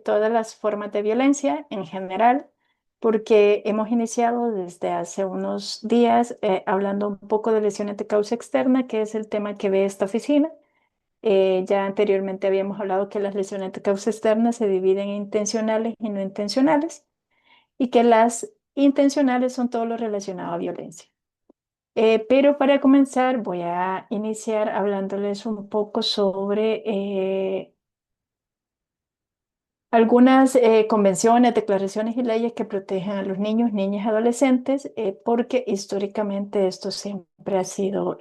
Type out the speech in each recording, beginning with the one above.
todas las formas de violencia en general, porque hemos iniciado desde hace unos días hablando un poco de lesiones de causa externa, que es el tema que ve esta oficina. Ya anteriormente habíamos hablado que las lesiones de causa externa se dividen en intencionales y no intencionales, y que las intencionales son todo lo relacionado a violencia. Pero para comenzar, voy a iniciar hablándoles un poco sobre algunas convenciones, declaraciones y leyes que protegen a los niños, niñas y adolescentes, porque históricamente esto siempre ha sido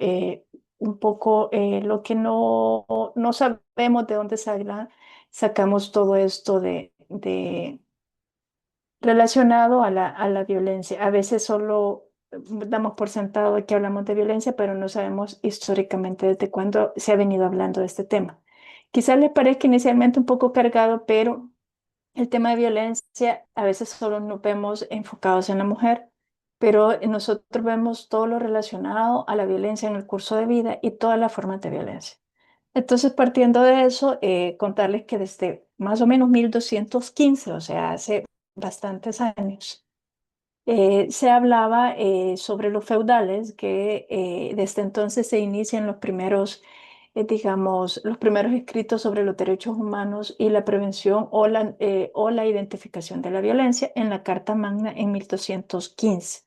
un poco lo que no sabemos de dónde sacamos todo esto de relacionado a la violencia. A veces solo damos por sentado de que hablamos de violencia, pero no sabemos históricamente desde cuándo se ha venido hablando de este tema. Quizás les parezca inicialmente un poco cargado, pero el tema de violencia a veces solo nos vemos enfocados en la mujer, pero nosotros vemos todo lo relacionado a la violencia en el curso de vida y todas las formas de violencia. Entonces, partiendo de eso, contarles que desde más o menos 1215, o sea, hace bastantes años, se hablaba sobre los feudales, que desde entonces se inician los primeros, digamos, los primeros escritos sobre los derechos humanos y la prevención o la identificación de la violencia en la Carta Magna en 1215.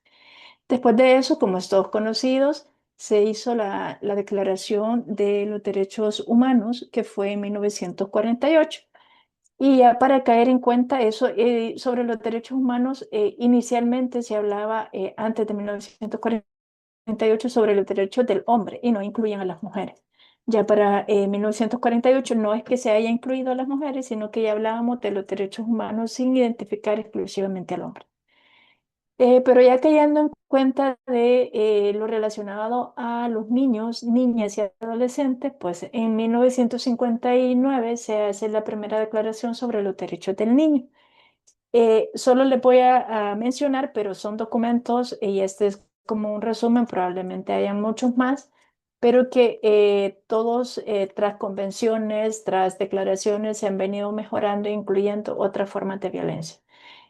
Después de eso, como es todos conocidos, se hizo la Declaración de los Derechos Humanos, que fue en 1948. Y ya para caer en cuenta eso, sobre los derechos humanos, inicialmente se hablaba antes de 1948 sobre los derechos del hombre y no incluían a las mujeres. Ya para 1948 no es que se haya incluido a las mujeres, sino que ya hablábamos de los derechos humanos sin identificar exclusivamente al hombre. Pero ya cayendo en cuenta de lo relacionado a los niños, niñas y adolescentes, pues en 1959 se hace la primera declaración sobre los derechos del niño. Solo le voy a mencionar, pero son documentos y este es como un resumen, probablemente hayan muchos más, pero que todos tras convenciones, tras declaraciones se han venido mejorando, incluyendo otras formas de violencia.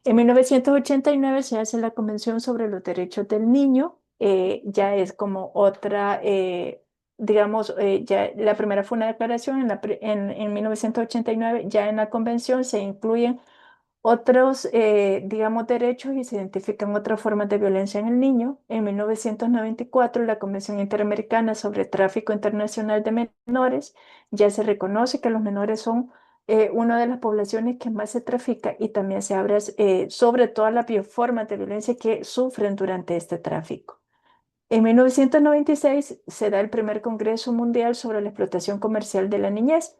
En 1989 se hace la Convención sobre los Derechos del Niño, ya es como otra, digamos, ya la primera fue una declaración, en 1989 ya en la Convención se incluyen otros, digamos, derechos y se identifican otras formas de violencia en el niño. En 1994, la Convención Interamericana sobre Tráfico Internacional de Menores ya se reconoce que los menores son una de las poblaciones que más se trafica y también se habla sobre todas las formas de violencia que sufren durante este tráfico. En 1996 se da el primer Congreso Mundial sobre la explotación comercial de la niñez.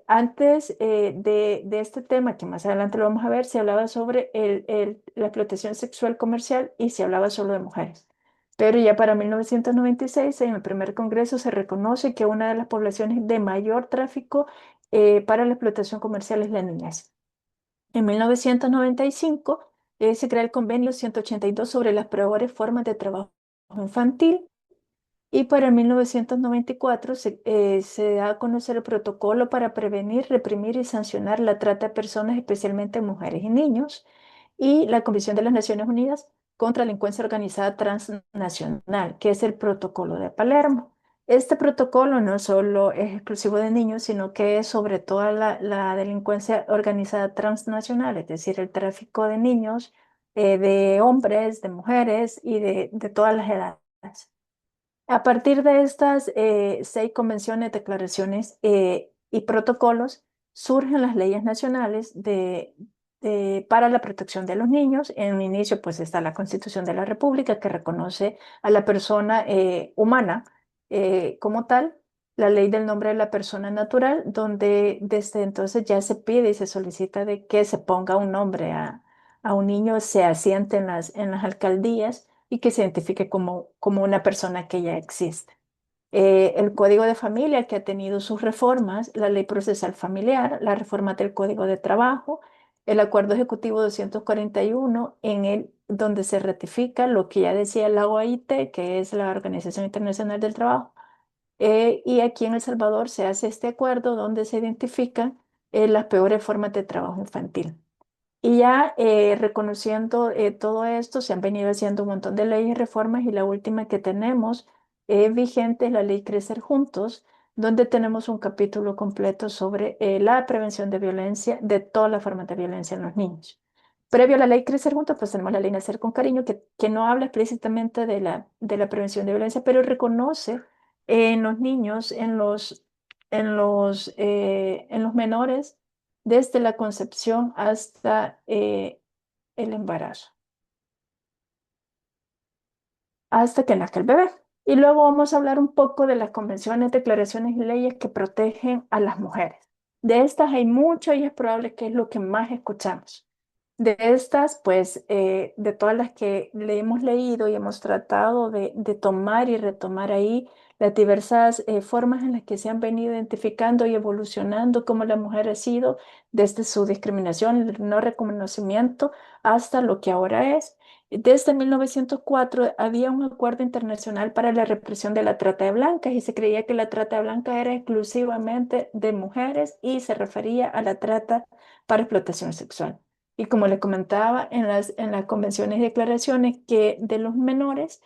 Antes de este tema, que más adelante lo vamos a ver, se hablaba sobre la explotación sexual comercial y se hablaba solo de mujeres. Pero ya para 1996, en el primer Congreso, se reconoce que una de las poblaciones de mayor tráfico para la explotación comercial es la niñez. En 1995 se crea el convenio 182 sobre las peores formas de trabajo infantil y para 1994 se da a conocer el protocolo para prevenir, reprimir y sancionar la trata de personas, especialmente mujeres y niños, y la Convención de las Naciones Unidas contra la Delincuencia Organizada Transnacional, que es el Protocolo de Palermo. Este protocolo no solo es exclusivo de niños, sino que es sobre toda la delincuencia organizada transnacional, es decir, el tráfico de niños, de hombres, de mujeres y de todas las edades. A partir de estas 6 convenciones, declaraciones y protocolos, surgen las leyes nacionales para la protección de los niños. En un inicio, pues está la Constitución de la República que reconoce a la persona humana como tal, la ley del nombre de la persona natural, donde desde entonces ya se pide y se solicita de que se ponga un nombre a un niño, se asiente en las alcaldías y que se identifique como una persona que ya existe. El Código de Familia, que ha tenido sus reformas, la Ley Procesal Familiar, la reforma del Código de Trabajo, el Acuerdo Ejecutivo 241, donde se ratifica lo que ya decía la OIT, que es la Organización Internacional del Trabajo. Y aquí en El Salvador se hace este acuerdo donde se identifican las peores formas de trabajo infantil. Y ya reconociendo todo esto, se han venido haciendo un montón de leyes y reformas y la última que tenemos vigente es la ley Crecer Juntos, donde tenemos un capítulo completo sobre la prevención de violencia, de todas las formas de violencia en los niños. Previo a la ley Crecer Juntos, pues tenemos la ley Nacer con Cariño, que no habla explícitamente de la prevención de violencia, pero reconoce en los niños, en los menores, desde la concepción hasta el embarazo, hasta que nazca el bebé. Y luego vamos a hablar un poco de las convenciones, declaraciones y leyes que protegen a las mujeres. De estas hay mucho y es probable que es lo que más escuchamos. De estas, pues, de todas las que le hemos leído y hemos tratado de tomar y retomar ahí las diversas formas en las que se han venido identificando y evolucionando cómo la mujer ha sido desde su discriminación, el no reconocimiento, hasta lo que ahora es. Desde 1904 había un acuerdo internacional para la represión de la trata de blancas y se creía que la trata de blancas era exclusivamente de mujeres y se refería a la trata para explotación sexual. Y como le comentaba en las convenciones y declaraciones que de los menores,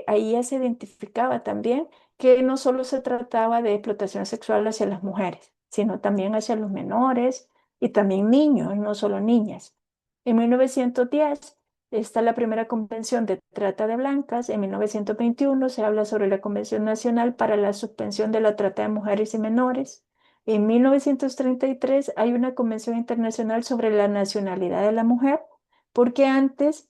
ahí ya se identificaba también que no solo se trataba de explotación sexual hacia las mujeres, sino también hacia los menores y también niños, no solo niñas. En 1910 está la primera convención de trata de blancas. En 1921 se habla sobre la Convención Nacional para la Suspensión de la Trata de Mujeres y Menores. En 1933 hay una convención internacional sobre la nacionalidad de la mujer, porque antes,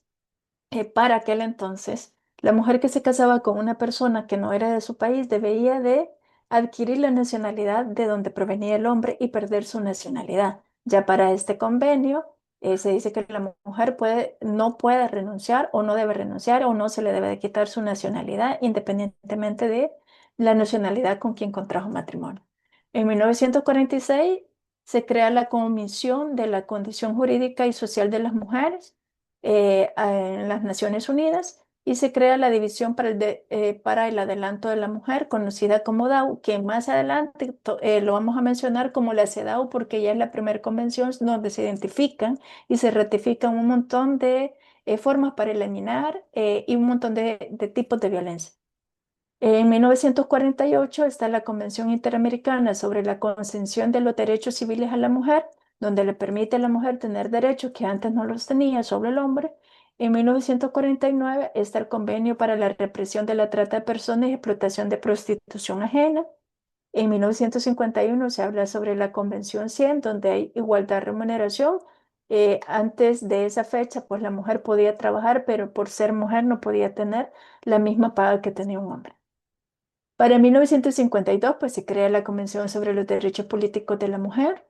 para aquel entonces, la mujer que se casaba con una persona que no era de su país debía de adquirir la nacionalidad de donde provenía el hombre y perder su nacionalidad. Ya para este convenio, se dice que la mujer no puede renunciar o no debe renunciar o no se le debe de quitar su nacionalidad independientemente de la nacionalidad con quien contrajo matrimonio. En 1946 se crea la Comisión de la Condición Jurídica y Social de las Mujeres en las Naciones Unidas y se crea la División para el Adelanto de la Mujer, conocida como DAO, que más adelante lo vamos a mencionar como la CEDAW porque ya es la primera convención donde se identifican y se ratifican un montón de formas para eliminar y un montón de tipos de violencia. En 1948 está la Convención Interamericana sobre la Concesión de los Derechos Civiles a la Mujer, donde le permite a la mujer tener derechos que antes no los tenía sobre el hombre. En 1949 está el Convenio para la Represión de la Trata de Personas y Explotación de Prostitución Ajena. En 1951 se habla sobre la Convención 100, donde hay igualdad de remuneración. Antes de esa fecha, pues la mujer podía trabajar, pero por ser mujer no podía tener la misma paga que tenía un hombre. Para 1952, pues se crea la Convención sobre los Derechos Políticos de la Mujer.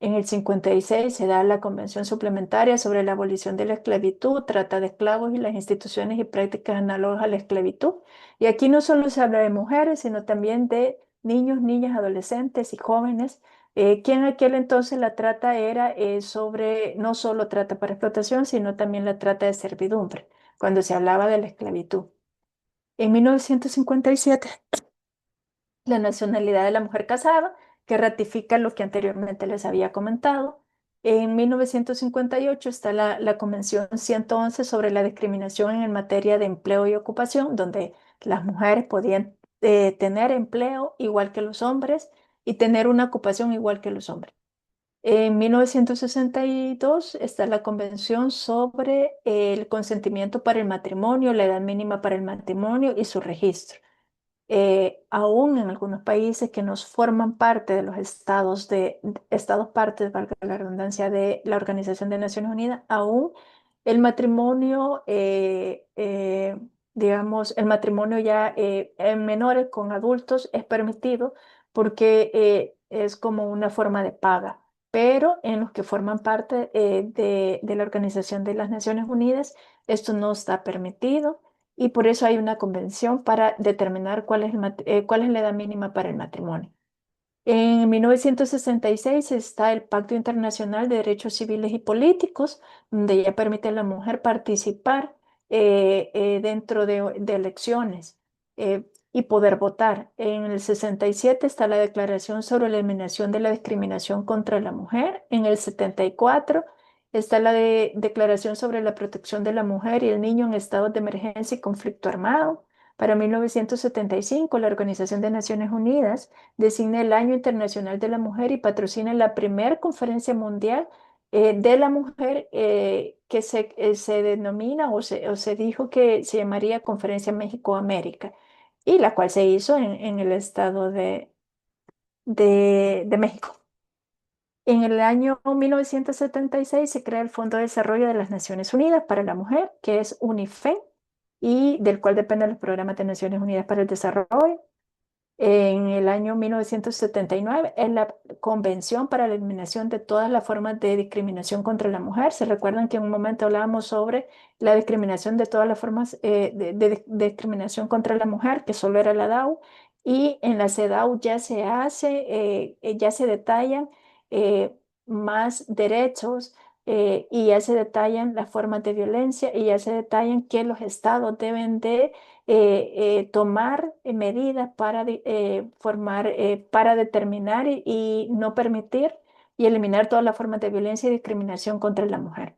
En el 56 se da la Convención Suplementaria sobre la Abolición de la Esclavitud, Trata de Esclavos y las instituciones y prácticas análogas a la esclavitud. Y aquí no solo se habla de mujeres, sino también de niños, niñas, adolescentes y jóvenes, que en aquel entonces la trata era sobre no solo trata para explotación, sino también la trata de servidumbre, cuando se hablaba de la esclavitud. En 1957 la nacionalidad de la mujer casada, que ratifica lo que anteriormente les había comentado. En 1958 está la Convención 111 sobre la discriminación en materia de empleo y ocupación, donde las mujeres podían tener empleo igual que los hombres y tener una ocupación igual que los hombres. En 1962 está la Convención sobre el consentimiento para el matrimonio, la edad mínima para el matrimonio y su registro. Aún en algunos países que nos forman parte de los estados partes, valga la redundancia, de la Organización de Naciones Unidas, aún el matrimonio, digamos, el matrimonio ya en menores con adultos es permitido porque es como una forma de paga. Pero en los que forman parte de la Organización de las Naciones Unidas, esto no está permitido y por eso hay una convención para determinar cuál es la edad mínima para el matrimonio. En 1966 está el Pacto Internacional de Derechos Civiles y Políticos, donde ya permite a la mujer participar dentro de elecciones. y poder votar. En el 67 está la Declaración sobre la Eliminación de la Discriminación contra la Mujer. En el 74 está la Declaración sobre la Protección de la Mujer y el Niño en estados de emergencia y conflicto armado. Para 1975, la Organización de Naciones Unidas designa el Año Internacional de la Mujer y patrocina la primera conferencia mundial de la mujer que se denomina o se dijo que se llamaría Conferencia México-América y la cual se hizo en el estado de México. En el año 1976 se crea el Fondo de Desarrollo de las Naciones Unidas para la Mujer, que es UNIFEM, y del cual dependen los programas de Naciones Unidas para el Desarrollo. En el año 1979 es la Convención para la Eliminación de todas las formas de discriminación contra la mujer. Se recuerdan que en un momento hablábamos sobre la discriminación de todas las formas de discriminación contra la mujer, que solo era la DAO, y en la CEDAW ya se hace, ya se detallan eh, más derechos y ya se detallan las formas de violencia y ya se detallan que los estados deben de tomar medidas para formar, para determinar y no permitir y eliminar todas las formas de violencia y discriminación contra la mujer.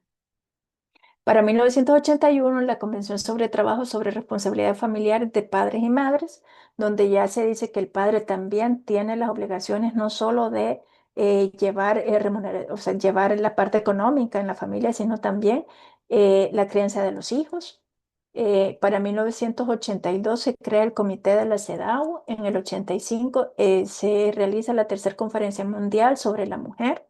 Para 1981, la Convención sobre Trabajo sobre Responsabilidad Familiar de Padres y Madres, donde ya se dice que el padre también tiene las obligaciones no solo de llevar, o sea, llevar la parte económica en la familia, sino también la crianza de los hijos. Para 1982 se crea el Comité de la CEDAW. En el 85 se realiza la tercera conferencia mundial sobre la mujer.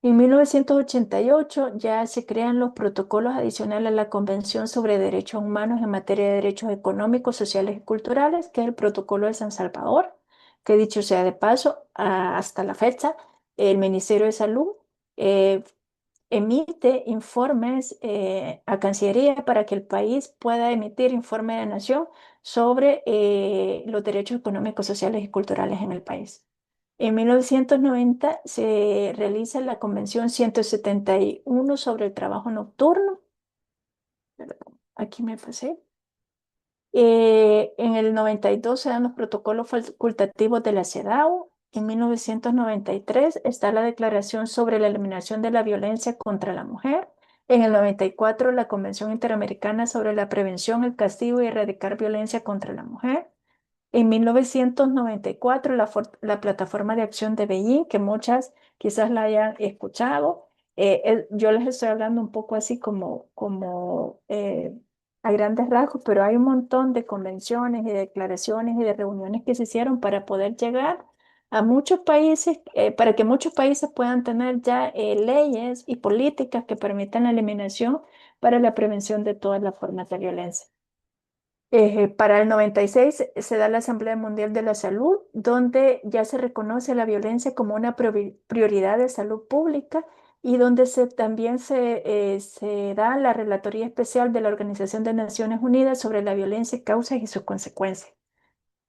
En 1988 ya se crean los protocolos adicionales a la Convención sobre Derechos Humanos en materia de derechos económicos, sociales y culturales, que es el Protocolo de San Salvador, que dicho sea de paso, hasta la fecha, el Ministerio de Salud eh, emite informes a Cancillería para que el país pueda emitir informe de nación sobre los derechos económicos, sociales y culturales en el país. En 1990 se realiza la Convención 171 sobre el trabajo nocturno. Perdón, aquí me pasé. En el 92 se dan los protocolos facultativos de la CEDAW. En 1993 está la Declaración sobre la Eliminación de la Violencia contra la Mujer. En el 94 la Convención Interamericana sobre la Prevención, el Castigo y Erradicar Violencia contra la Mujer. En 1994, la Plataforma de Acción de Beijing, que muchas quizás la hayan escuchado, yo les estoy hablando un poco así como a grandes rasgos, pero hay un montón de convenciones y declaraciones y de reuniones que se hicieron para poder llegar a muchos países, para que muchos países puedan tener ya leyes y políticas que permitan la eliminación para la prevención de todas las formas de violencia. Para el 96 se da la Asamblea Mundial de la Salud, donde ya se reconoce la violencia como una prioridad de salud pública y donde también se da la Relatoría Especial de la Organización de Naciones Unidas sobre la violencia, causas y sus consecuencias.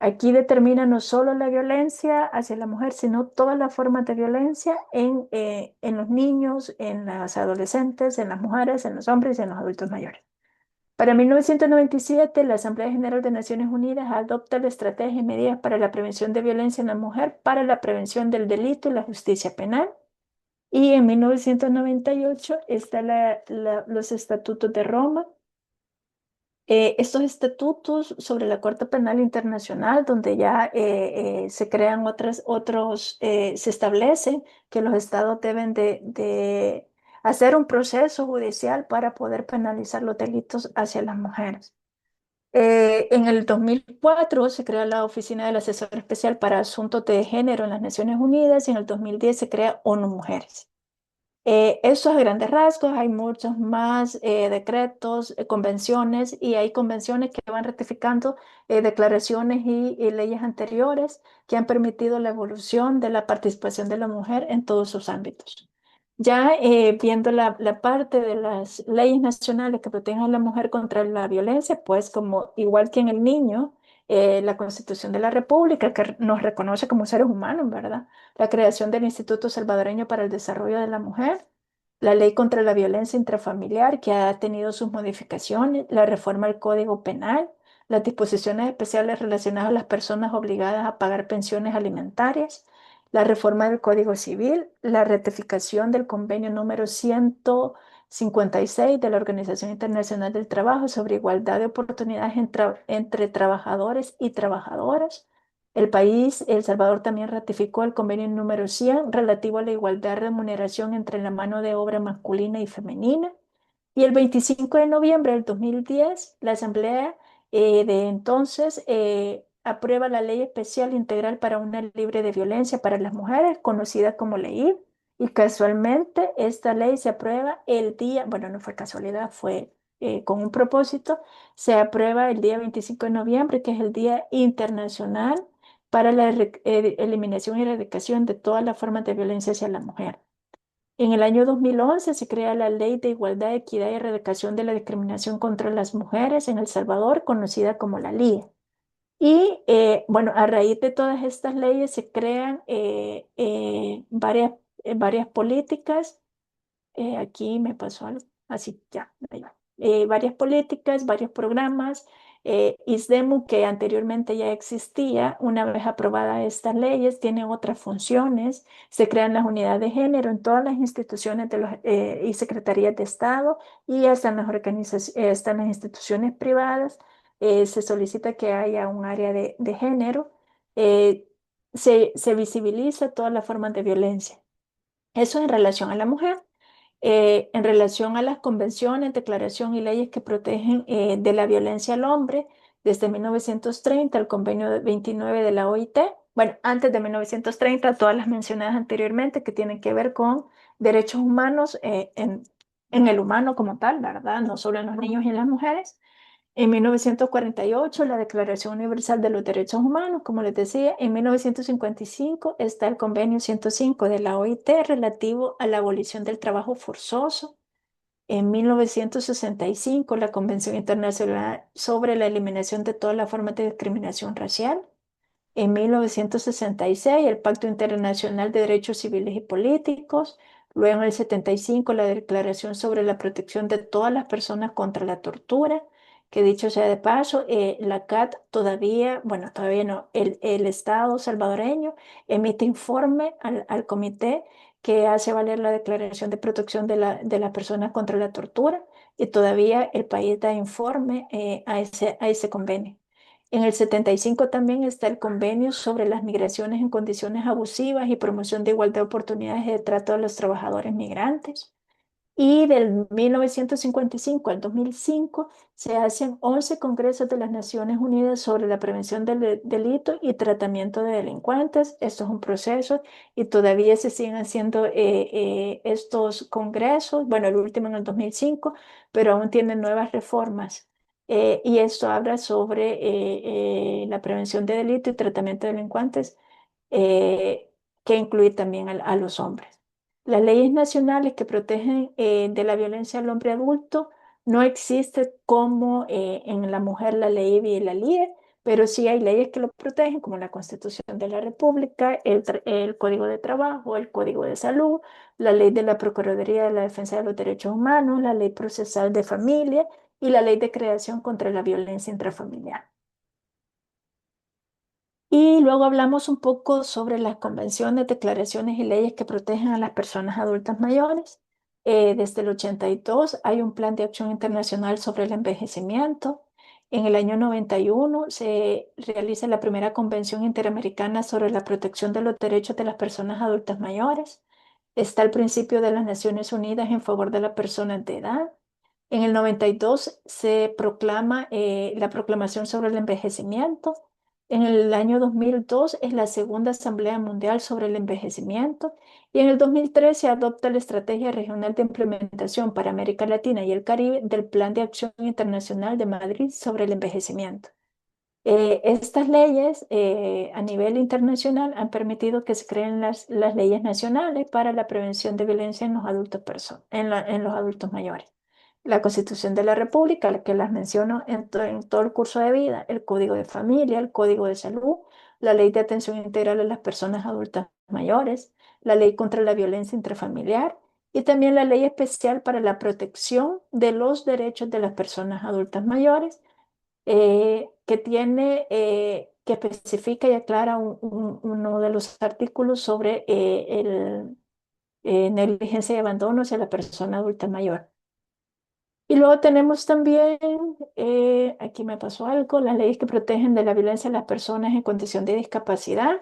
Aquí determina no solo la violencia hacia la mujer, sino todas las formas de violencia en los niños, en las adolescentes, en las mujeres, en los hombres y en los adultos mayores. Para 1997, la Asamblea General de Naciones Unidas adopta la estrategia y medidas para la prevención de violencia en la mujer, para la prevención del delito y la justicia penal. Y en 1998 están los estatutos de Roma. Estos estatutos sobre la Corte Penal Internacional, donde ya se crean se establece que los estados deben de hacer un proceso judicial para poder penalizar los delitos hacia las mujeres. En el 2004 se crea la Oficina del Asesor Especial para Asuntos de Género en las Naciones Unidas y en el 2010 se crea ONU Mujeres. Eso a grandes rasgos, hay muchos más decretos, convenciones y hay convenciones que van ratificando declaraciones y leyes anteriores que han permitido la evolución de la participación de la mujer en todos sus ámbitos. Ya viendo la parte de las leyes nacionales que protegen a la mujer contra la violencia, pues como igual que en el niño, la Constitución de la República que nos reconoce como seres humanos, ¿verdad? La creación del Instituto Salvadoreño para el Desarrollo de la Mujer, la Ley contra la Violencia Intrafamiliar que ha tenido sus modificaciones, la reforma al Código Penal, las disposiciones especiales relacionadas a las personas obligadas a pagar pensiones alimentarias, la reforma del Código Civil, la ratificación del convenio número 156 de la Organización Internacional del Trabajo sobre igualdad de oportunidades entre trabajadores y trabajadoras. El país, El Salvador, también ratificó el convenio número 100 relativo a la igualdad de remuneración entre la mano de obra masculina y femenina. Y el 25 de noviembre del 2010, la Asamblea de entonces aprueba la Ley Especial Integral para una Libre de Violencia para las Mujeres, conocida como Ley. Y casualmente esta ley se aprueba el día, bueno, no fue casualidad, fue con un propósito, se aprueba el día 25 de noviembre, que es el Día Internacional para la eliminación y erradicación de todas las formas de violencia hacia la mujer. En el año 2011 se crea la Ley de Igualdad, Equidad y Erradicación de la Discriminación contra las Mujeres en El Salvador, conocida como la LIE. Y bueno, a raíz de todas estas leyes se crean varias políticas. Aquí me pasó algo, así ya, ahí va. Varias políticas, varios programas. ISDEMU, que anteriormente ya existía, una vez aprobadas estas leyes, tiene otras funciones. Se crean las unidades de género en todas las instituciones y secretarías de Estado y hasta en hasta en las instituciones privadas. Se solicita que haya un área de género. Eh, se visibiliza todas las formas de violencia. Eso en relación a la mujer. En relación a las convenciones, declaración y leyes que protegen de la violencia al hombre, desde 1930 el convenio 29 de la OIT, bueno, antes de 1930, todas las mencionadas anteriormente que tienen que ver con derechos humanos en el humano como tal, ¿verdad? No solo en los niños y en las mujeres. En 1948, la Declaración Universal de los Derechos Humanos, como les decía. En 1955 está el Convenio 105 de la OIT relativo a la abolición del trabajo forzoso. En 1965, la Convención Internacional sobre la Eliminación de todas las formas de discriminación racial. En 1966, el Pacto Internacional de Derechos Civiles y Políticos. Luego, en el 75, la Declaración sobre la Protección de todas las personas contra la tortura, que dicho sea de paso, la CAT todavía, bueno, todavía no, el Estado salvadoreño emite informe al comité que hace valer la Declaración de Protección de las Personas contra la Tortura, y todavía el país da informe a ese convenio. En el 75 también está el convenio sobre las migraciones en condiciones abusivas y promoción de igualdad de oportunidades de trato a los trabajadores migrantes. Y del 1955 al 2005 se hacen 11 congresos de las Naciones Unidas sobre la prevención del delito y tratamiento de delincuentes. Esto es un proceso y todavía se siguen haciendo estos congresos. Bueno, el último en el 2005, pero aún tienen nuevas reformas. Y esto habla sobre la prevención de delito y tratamiento de delincuentes, eh, que incluye también a los hombres. Las leyes nacionales que protegen de la violencia al hombre adulto no existe como en la mujer la ley IBI y la LIE, pero sí hay leyes que lo protegen, como la Constitución de la República, el Código de Trabajo, el Código de Salud, la ley de la Procuraduría de la Defensa de los Derechos Humanos, la ley procesal de familia y la ley de creación contra la violencia intrafamiliar. Y luego hablamos un poco sobre las convenciones, declaraciones y leyes que protegen a las personas adultas mayores. Desde el 82 hay un plan de acción internacional sobre el envejecimiento. En el año 91 se realiza la primera Convención Interamericana sobre la protección de los derechos de las personas adultas mayores. Está el principio de las Naciones Unidas en favor de las personas de edad. En el 92 se proclama la Proclamación sobre el Envejecimiento. En el año 2002 es la segunda Asamblea Mundial sobre el Envejecimiento y en el 2003 se adopta la Estrategia Regional de Implementación para América Latina y el Caribe del Plan de Acción Internacional de Madrid sobre el Envejecimiento. Estas leyes a nivel internacional han permitido que se creen las leyes nacionales para la prevención de violencia en los en los adultos mayores. La Constitución de la República, la que las menciono en todo el curso de vida, el Código de Familia, el Código de Salud, la Ley de Atención Integral a las Personas Adultas Mayores, la Ley contra la Violencia Intrafamiliar y también la Ley Especial para la Protección de los Derechos de las Personas Adultas Mayores, que tiene, que especifica y aclara uno de los artículos sobre negligencia y abandono hacia la persona adulta mayor. Y luego tenemos también, aquí me pasó algo, las leyes que protegen de la violencia a las personas en condición de discapacidad.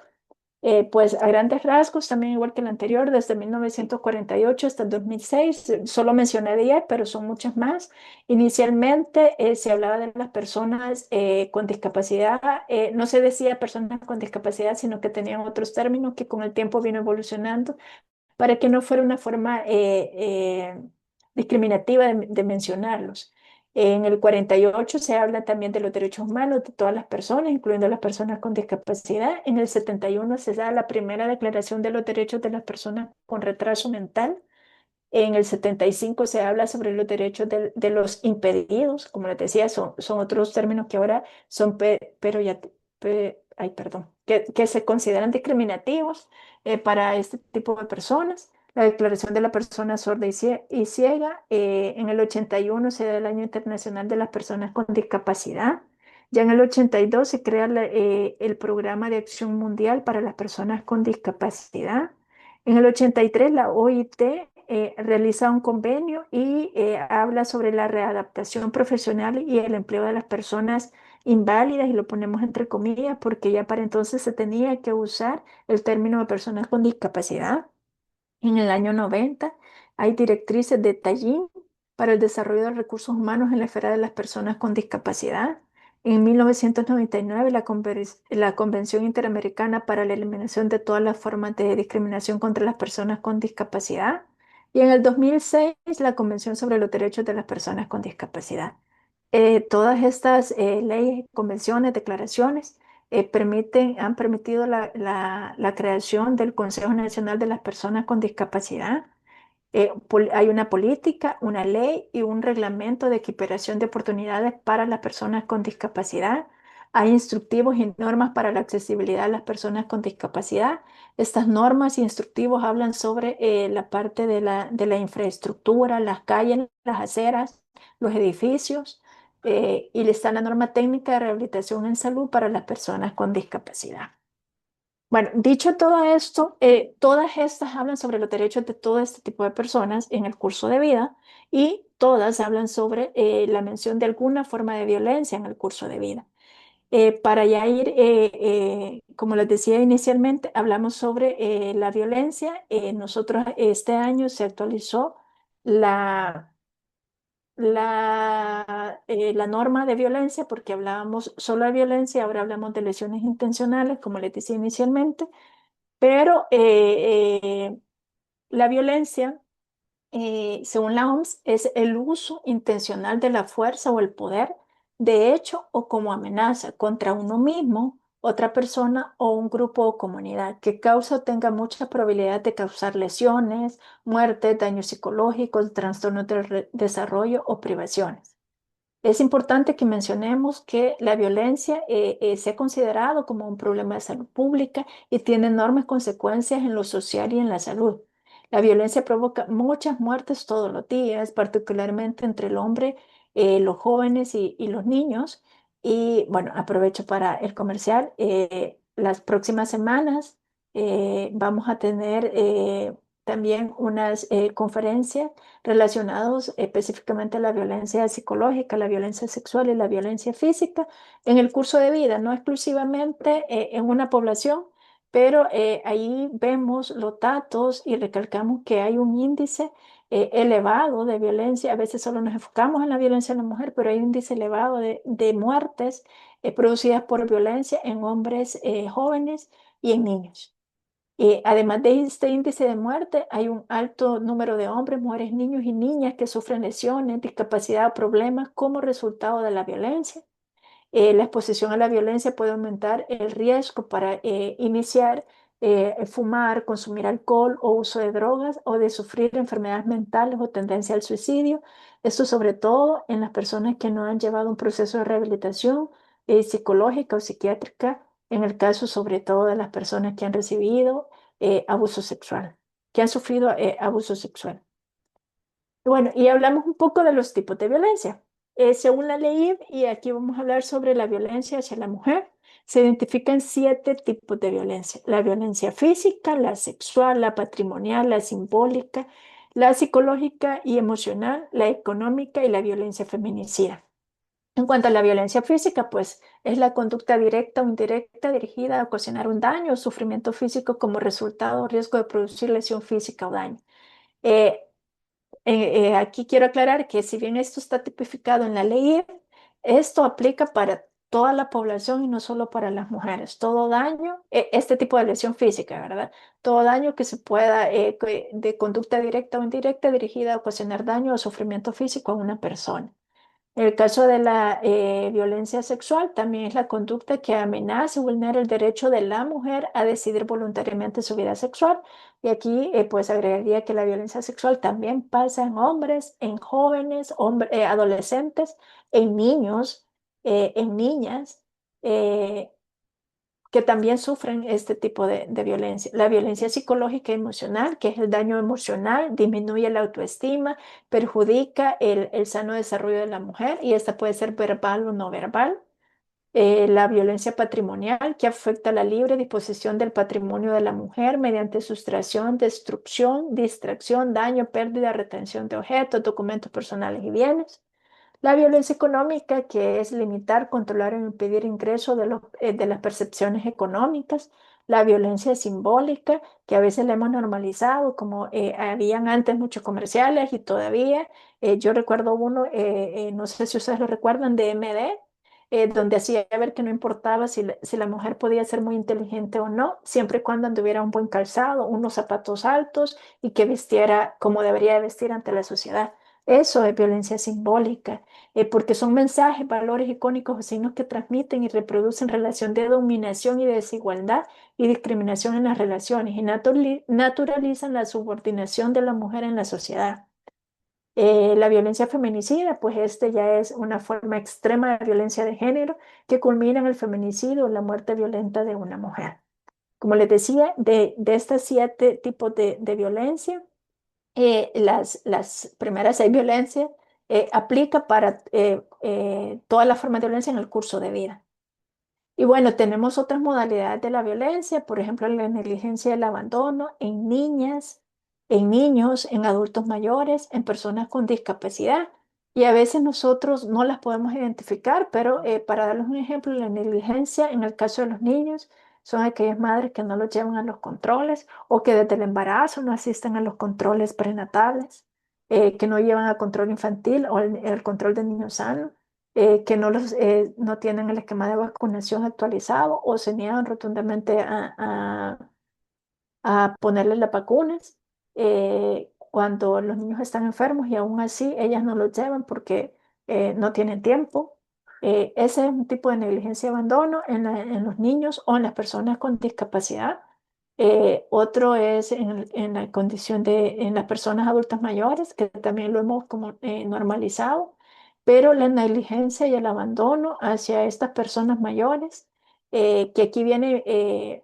Pues a grandes rasgos, también igual que el anterior, desde 1948 hasta el 2006, solo mencioné 10, pero son muchas más. Inicialmente se hablaba de las personas con discapacidad, no se decía personas con discapacidad, sino que tenían otros términos que con el tiempo vino evolucionando para que no fuera una forma discriminativa de mencionarlos. En el 48 se habla también de los derechos humanos de todas las personas, incluyendo las personas con discapacidad. En el 71 se da la primera declaración de los derechos de las personas con retraso mental. En el 75 se habla sobre los derechos de los impedidos, como les decía, son otros términos que ahora son, pero ya, ay, perdón, que se consideran discriminativos para este tipo de personas. La Declaración de la Persona Sorda y Ciega. En el 81 se da el Año Internacional de las Personas con Discapacidad. Ya en el 82 se crea el Programa de Acción Mundial para las Personas con Discapacidad. En el 83 la OIT realiza un convenio y habla sobre la readaptación profesional y el empleo de las personas inválidas, y lo ponemos entre comillas porque ya para entonces se tenía que usar el término de personas con discapacidad. En el año 90 hay directrices de Tallinn para el desarrollo de recursos humanos en la esfera de las personas con discapacidad. En 1999 la Convención Interamericana para la Eliminación de todas las formas de discriminación contra las personas con discapacidad. Y en el 2006 la Convención sobre los Derechos de las Personas con Discapacidad. Todas estas leyes, convenciones, declaraciones han permitido la creación del Consejo Nacional de las Personas con Discapacidad. Hay una política, una ley y un reglamento de equiparación de oportunidades para las personas con discapacidad. Hay instructivos y normas para la accesibilidad a las personas con discapacidad. Estas normas y instructivos hablan sobre la parte de la infraestructura, las calles, las aceras, los edificios, y está la norma técnica de rehabilitación en salud para las personas con discapacidad. Bueno, dicho todo esto, todas estas hablan sobre los derechos de todo este tipo de personas en el curso de vida, y todas hablan sobre la mención de alguna forma de violencia en el curso de vida. Para ya ir, como les decía inicialmente, hablamos sobre la violencia. Nosotros este año se actualizó la, la norma de violencia porque hablábamos solo de violencia, ahora hablamos de lesiones intencionales, como les decía inicialmente. Pero la violencia, según la OMS, es el uso intencional de la fuerza o el poder, de hecho o como amenaza contra uno mismo, otra persona o un grupo o comunidad, que causa o tenga mucha probabilidad de causar lesiones, muerte, daños psicológicos, trastornos del desarrollo o privaciones. Es importante que mencionemos que la violencia se ha considerado como un problema de salud pública y tiene enormes consecuencias en lo social y en la salud. La violencia provoca muchas muertes todos los días, particularmente entre el hombre, los jóvenes y los niños. Y bueno, aprovecho para el comercial. Las próximas semanas vamos a tener también unas conferencias relacionados específicamente a la violencia psicológica, la violencia sexual y la violencia física en el curso de vida, no exclusivamente en una población, pero ahí vemos los datos y recalcamos que hay un índice elevado de violencia. A veces solo nos enfocamos en la violencia de la mujer, pero hay un índice elevado de muertes producidas por violencia en hombres jóvenes y en niños. Además de este índice de muerte, hay un alto número de hombres, mujeres, niños y niñas que sufren lesiones, discapacidad o problemas como resultado de la violencia. La exposición a la violencia puede aumentar el riesgo para iniciar, fumar, consumir alcohol o uso de drogas, o de sufrir enfermedades mentales o tendencia al suicidio. Esto sobre todo en las personas que no han llevado un proceso de rehabilitación psicológica o psiquiátrica, en el caso sobre todo de las personas que han recibido abuso sexual, que han sufrido abuso sexual. Bueno, y hablamos un poco de los tipos de violencia. Según la ley, y aquí vamos a hablar sobre la violencia hacia la mujer, se identifican 7 tipos de violencia: la violencia física, la sexual, la patrimonial, la simbólica, la psicológica y emocional, la económica y la violencia feminicida. En cuanto a la violencia física, pues es la conducta directa o indirecta dirigida a ocasionar un daño o sufrimiento físico como resultado o riesgo de producir lesión física o daño. Eh, Aquí quiero aclarar que si bien esto está tipificado en la ley, esto aplica para toda la población y no solo para las mujeres. Todo daño, este tipo de lesión física, ¿verdad? Todo daño que se pueda, de conducta directa o indirecta dirigida a ocasionar daño o sufrimiento físico a una persona. El caso de la violencia sexual también es la conducta que amenaza y vulnera el derecho de la mujer a decidir voluntariamente su vida sexual. Y aquí pues agregaría que la violencia sexual también pasa en hombres, en jóvenes, adolescentes, en niños, en niñas. eh, que también sufren este tipo de violencia. La violencia psicológica y emocional, que es el daño emocional, disminuye la autoestima, perjudica el sano desarrollo de la mujer y esta puede ser verbal o no verbal. La violencia patrimonial, que afecta la libre disposición del patrimonio de la mujer mediante sustracción, destrucción, distracción, daño, pérdida, retención de objetos, documentos personales y bienes. La violencia económica, que es limitar, controlar o impedir ingreso de las percepciones económicas. La violencia simbólica, que a veces la hemos normalizado, como habían antes muchos comerciales y todavía. Yo recuerdo uno, no sé si ustedes lo recuerdan, de MD, donde hacía ver que no importaba si la mujer podía ser muy inteligente o no, siempre y cuando anduviera un buen calzado, unos zapatos altos y que vistiera como debería de vestir ante la sociedad. Eso es violencia simbólica, porque son mensajes, valores icónicos o signos que transmiten y reproducen relación de dominación y desigualdad y discriminación en las relaciones y naturalizan la subordinación de la mujer en la sociedad. La violencia feminicida, pues este ya es una forma extrema de violencia de género que culmina en el feminicidio o la muerte violenta de una mujer. Como les decía, de estos 7 tipos de violencia, las primeras 6 violencias aplica para todas las formas de violencia en el curso de vida. Y bueno, tenemos otras modalidades de la violencia, por ejemplo, la negligencia y el abandono en niñas, en niños, en adultos mayores, en personas con discapacidad. Y a veces nosotros no las podemos identificar, pero para darles un ejemplo, la negligencia en el caso de los niños son aquellas madres que no los llevan a los controles o que desde el embarazo no asisten a los controles prenatales, que no llevan a control infantil o el control de niños sanos, que no tienen el esquema de vacunación actualizado o se niegan rotundamente a ponerle las vacunas cuando los niños están enfermos y aún así ellas no los llevan porque no tienen tiempo. Ese es un tipo de negligencia y abandono en los niños o en las personas con discapacidad. Otro es en la condición en las personas adultas mayores, que también lo hemos como normalizado, pero la negligencia y el abandono hacia estas personas mayores, que aquí viene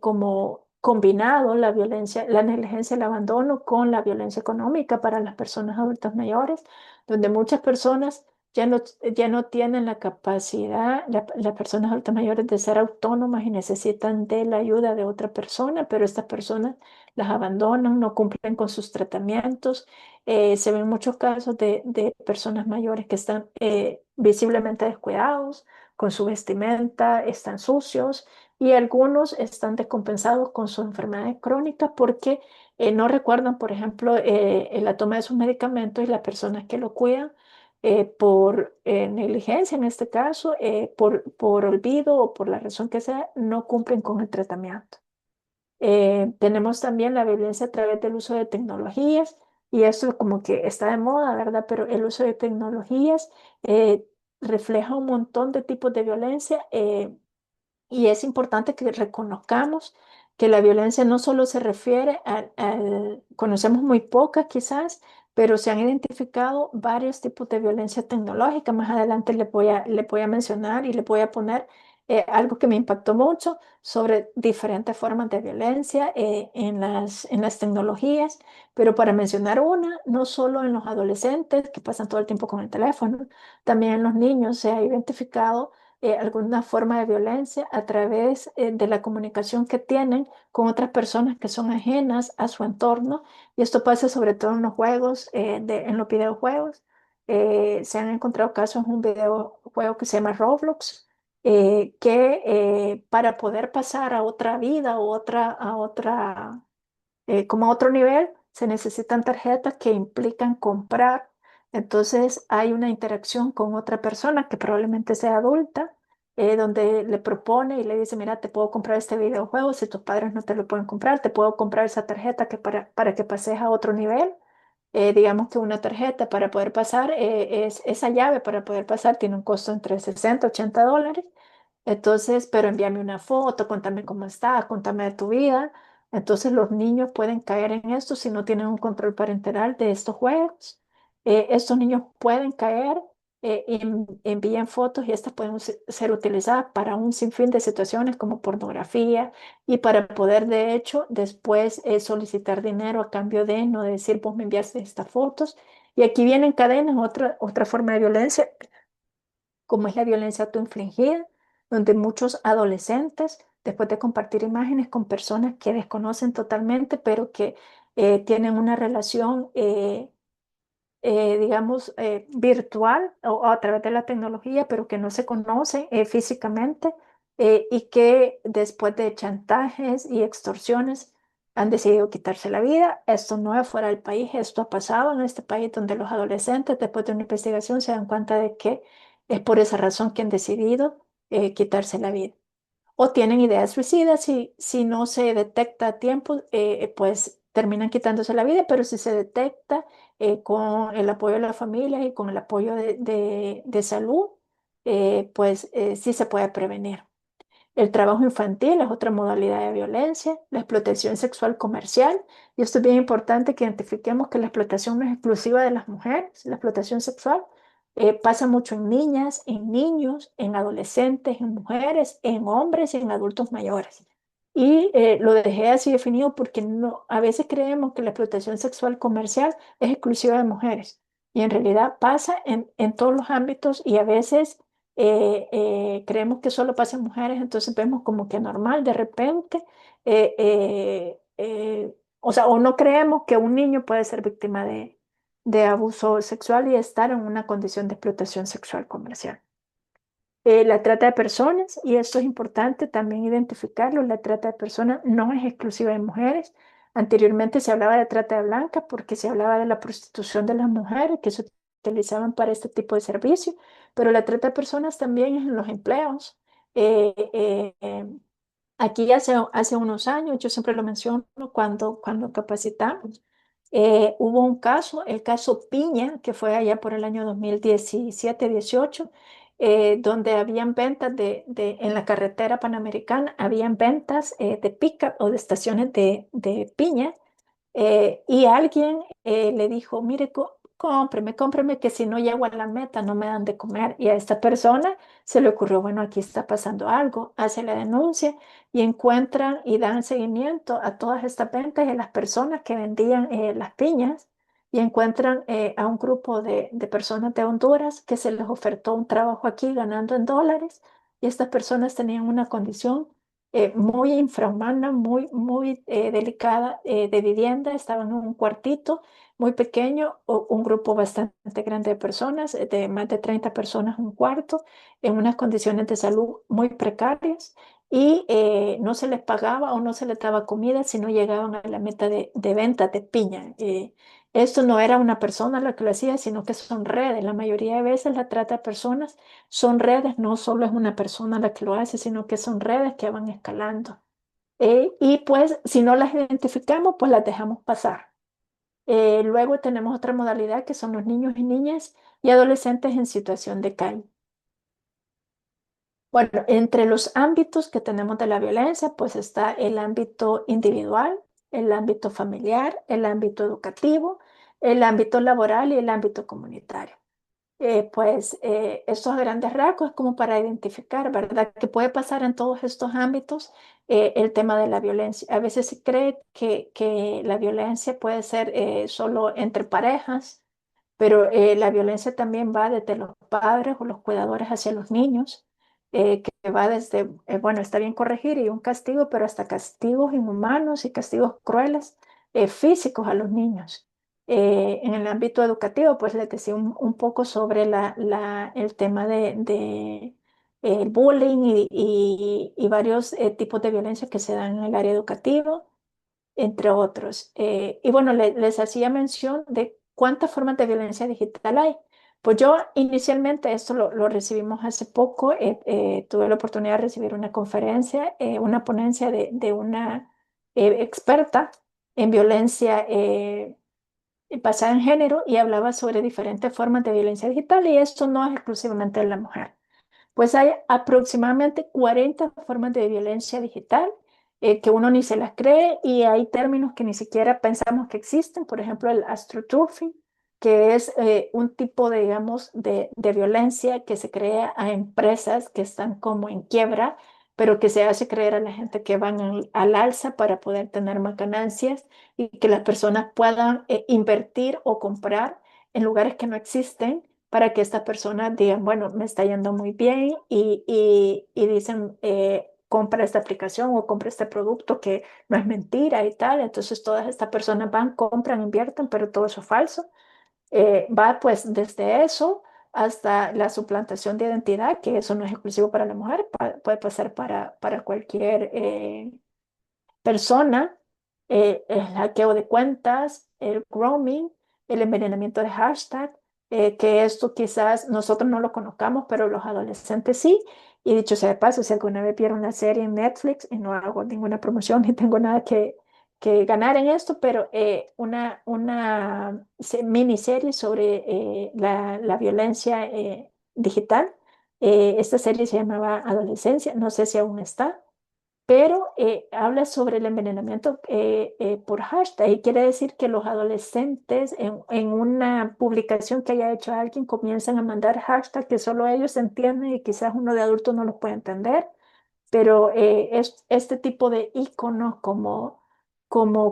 como combinado la violencia, la negligencia, el abandono con la violencia económica para las personas adultas mayores, donde muchas personas ya no tienen la capacidad, las personas adultas mayores, de ser autónomas y necesitan de la ayuda de otra persona, pero estas personas las abandonan, no cumplen con sus tratamientos. Se ven muchos casos de personas mayores que están visiblemente descuidados, con su vestimenta, están sucios y algunos están descompensados con sus enfermedades crónicas porque no recuerdan, por ejemplo, la toma de sus medicamentos y las personas que lo cuidan por negligencia en este caso, por olvido o por la razón que sea, no cumplen con el tratamiento. Tenemos también la violencia a través del uso de tecnologías y eso como que está de moda, ¿verdad? Pero el uso de tecnologías refleja un montón de tipos de violencia. Y es importante que reconozcamos que la violencia no solo se refiere conocemos muy pocas quizás, pero se han identificado varios tipos de violencia tecnológica. Más adelante le voy a mencionar y le voy a poner algo que me impactó mucho sobre diferentes formas de violencia en las tecnologías, pero para mencionar una, no solo en los adolescentes que pasan todo el tiempo con el teléfono, también en los niños se ha identificado alguna forma de violencia a través de la comunicación que tienen con otras personas que son ajenas a su entorno, y esto pasa sobre todo en los juegos, en los videojuegos. Se han encontrado casos en un videojuego que se llama Roblox, que para poder pasar a otra vida o como a otro nivel, se necesitan tarjetas que implican comprar. Entonces hay una interacción con otra persona que probablemente sea adulta, donde le propone y le dice, mira, te puedo comprar este videojuego, si tus padres no te lo pueden comprar, te puedo comprar esa tarjeta para que pases a otro nivel. Digamos que una tarjeta para poder pasar, esa llave para poder pasar tiene un costo entre 60 y $80. Entonces, pero envíame una foto, contame cómo estás, contame de tu vida. Entonces, los niños pueden caer en esto si no tienen un control parental de estos juegos. Estos niños pueden caer, envían fotos y estas pueden ser utilizadas para un sinfín de situaciones como pornografía y para poder, de hecho, después solicitar dinero a cambio de no decir, vos me enviaste estas fotos. Y aquí vienen cadenas, otra forma de violencia como es la violencia autoinfligida, donde muchos adolescentes, después de compartir imágenes con personas que desconocen totalmente, pero que tienen una relación, digamos, virtual o a través de la tecnología, pero que no se conocen físicamente, y que después de chantajes y extorsiones han decidido quitarse la vida. Esto no es fuera del país, esto ha pasado en este país donde los adolescentes, después de una investigación, se dan cuenta de que es por esa razón que han decidido quitarse la vida. O tienen ideas suicidas, si no se detecta a tiempo, pues terminan quitándose la vida, pero si se detecta con el apoyo de la familia y con el apoyo de salud, pues sí se puede prevenir. El trabajo infantil es otra modalidad de violencia, la explotación sexual comercial, y esto es bien importante que identifiquemos que la explotación no es exclusiva de las mujeres, la explotación sexual pasa mucho en niñas, en niños, en adolescentes, en mujeres, en hombres y en adultos mayores. Y lo dejé así definido porque no, a veces creemos que la explotación sexual comercial es exclusiva de mujeres, y en realidad pasa en todos los ámbitos, y a veces creemos que solo pasa en mujeres, entonces vemos como que normal de repente, o sea, o no creemos que un niño puede ser víctima de abuso sexual y estar en una condición de explotación sexual comercial. La trata de personas, y esto es importante también identificarlo, la trata de personas no es exclusiva de mujeres. Anteriormente se hablaba de trata de blancas porque se hablaba de la prostitución de las mujeres que se utilizaban para este tipo de servicio, pero la trata de personas también es en los empleos. Eh, eh, eh, Aquí hace unos años, yo siempre lo menciono cuando capacitamos, hubo un caso, el caso Piña, que fue allá por el año 2017-18, donde habían ventas en la carretera panamericana, habían ventas de pick-up o de estaciones de piña, y alguien le dijo, mire, cómpreme, cómpreme, que si no llego a la meta no me dan de comer. Y a esta persona se le ocurrió, bueno, aquí está pasando algo, hace la denuncia y encuentran y dan seguimiento a todas estas ventas y a las personas que vendían las piñas, y encuentran a un grupo de personas de Honduras que se les ofertó un trabajo aquí ganando en dólares, y estas personas tenían una condición muy infrahumana, muy delicada de vivienda. Estaban en un cuartito muy pequeño, o un grupo bastante grande de personas, de más de 30 personas, un cuarto, en unas condiciones de salud muy precarias, y no se les pagaba o no se les daba comida si no llegaban a la meta de venta de piña. Esto no era una persona la que lo hacía, sino que son redes. La mayoría de veces la trata de personas son redes, no solo es una persona la que lo hace, sino que son redes que van escalando. Y pues si no las identificamos, pues las dejamos pasar. Luego tenemos otra modalidad que son los niños y niñas y adolescentes en situación de calle. Bueno, entre los ámbitos que tenemos de la violencia, pues está el ámbito individual, el ámbito familiar, el ámbito educativo, el ámbito laboral y el ámbito comunitario. estos grandes rasgos es como para identificar, ¿verdad? Que puede pasar en todos estos ámbitos el tema de la violencia. A veces se cree que la violencia puede ser solo entre parejas, pero la violencia también va desde los padres o los cuidadores hacia los niños, que va desde, bueno, está bien corregir y un castigo, pero hasta castigos inhumanos y castigos crueles físicos a los niños. En el ámbito educativo, pues les decía un poco sobre el tema de el bullying y varios tipos de violencia que se dan en el área educativa entre otros. Y bueno, les hacía mención de cuántas formas de violencia digital hay. Pues yo inicialmente, esto lo recibimos hace poco, tuve la oportunidad de recibir una conferencia, una ponencia de una experta en violencia basada en género y hablaba sobre diferentes formas de violencia digital y esto no es exclusivamente de la mujer. Pues hay aproximadamente 40 formas de violencia digital que uno ni se las cree y hay términos que ni siquiera pensamos que existen. Por ejemplo, el astroturfing, que es un tipo, de, digamos, de violencia que se crea a empresas que están como en quiebra, pero que se hace creer a la gente que van al alza para poder tener más ganancias y que las personas puedan invertir o comprar en lugares que no existen para que estas personas digan, bueno, me está yendo muy bien y dicen, compra esta aplicación o compra este producto que no es mentira y tal. Entonces todas estas personas van, compran, invierten, pero todo eso es falso. Va pues desde eso hasta la suplantación de identidad, que eso no es exclusivo para la mujer, puede pasar para cualquier persona, el hackeo de cuentas, el grooming, el envenenamiento de hashtag, que esto quizás nosotros no lo conozcamos, pero los adolescentes sí. Y dicho sea de paso, si alguna vez vieron la serie en Netflix, y no hago ninguna promoción ni tengo nada que ganar en esto, pero una miniserie sobre la violencia digital. Esta serie se llamaba Adolescencia, no sé si aún está, pero habla sobre el envenenamiento por hashtag y quiere decir que los adolescentes en una publicación que haya hecho alguien comienzan a mandar hashtags que solo ellos entienden y quizás uno de adulto no los puede entender, pero es este tipo de iconos como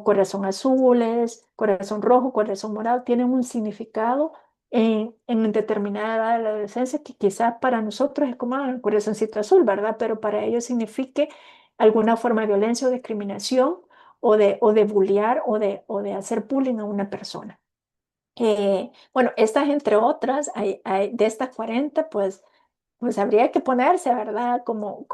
corazón azules, corazón rojo, corazón morado, tienen un significado en determinada edad de la adolescencia que quizás para nosotros es como el corazoncito azul, ¿verdad? Pero para ellos signifique alguna forma de violencia o discriminación o de bullear o de hacer bullying a una persona. Bueno, estas entre otras, de estas 40 pues habría que ponerse, ¿verdad? Como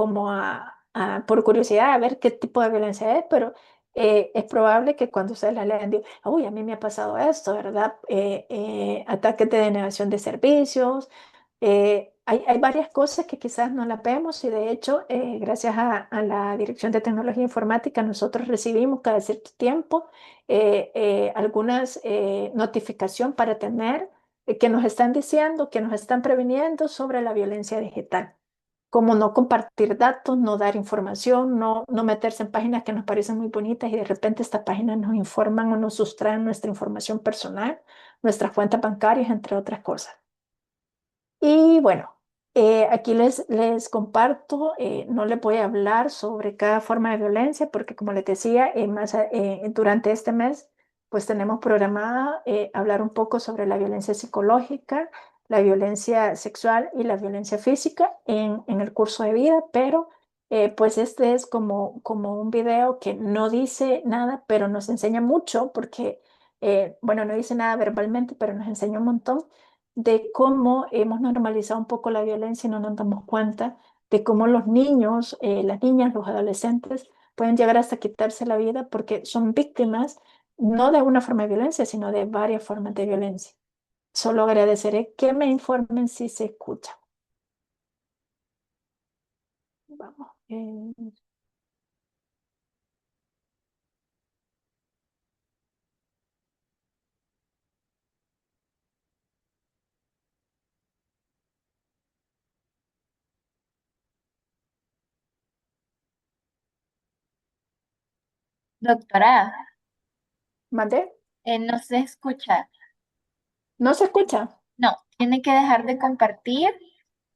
por curiosidad a ver qué tipo de violencia es, pero es probable que cuando ustedes la lean digan, uy, a mí me ha pasado esto, ¿verdad? Ataques de denegación de servicios. Hay varias cosas que quizás no las vemos y de hecho, gracias a la Dirección de Tecnología Informática, nosotros recibimos cada cierto tiempo algunas notificación para tener que nos están diciendo, que nos están previniendo sobre la violencia digital, como no compartir datos, no dar información, no meterse en páginas que nos parecen muy bonitas y de repente estas páginas nos informan o nos sustraen nuestra información personal, nuestras cuentas bancarias, entre otras cosas. Y bueno, aquí les comparto, no les voy a hablar sobre cada forma de violencia porque como les decía, durante este mes pues tenemos programada hablar un poco sobre la violencia psicológica, la violencia sexual y la violencia física en el curso de vida, pero pues este es como un video que no dice nada, pero nos enseña mucho porque, bueno, no dice nada verbalmente, pero nos enseña un montón de cómo hemos normalizado un poco la violencia y no nos damos cuenta de cómo los niños, las niñas, los adolescentes pueden llegar hasta quitarse la vida porque son víctimas no de una forma de violencia, sino de varias formas de violencia. Solo agradeceré que me informen si se escucha. Vamos. Doctora, ¿Mandé? no se escucha. ¿No se escucha? No, tiene que dejar de compartir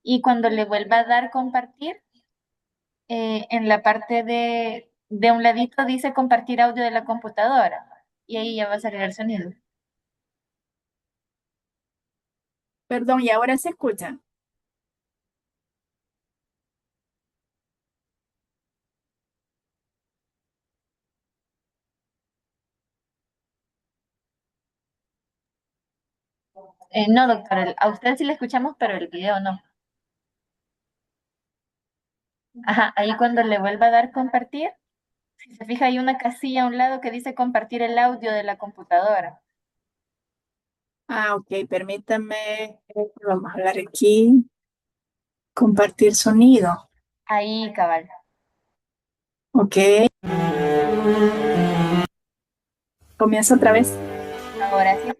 y cuando le vuelva a dar compartir, en la parte de un ladito dice compartir audio de la computadora y ahí ya va a salir el sonido. Perdón, y ahora se escucha. No, doctor, a usted sí le escuchamos, pero el video no. Ajá, ahí cuando le vuelva a dar compartir, si se fija hay una casilla a un lado que dice compartir el audio de la computadora. Ah, ok, permítame. Vamos a hablar aquí. Compartir sonido. Ahí, cabal. Ok, comienza otra vez. Ahora sí.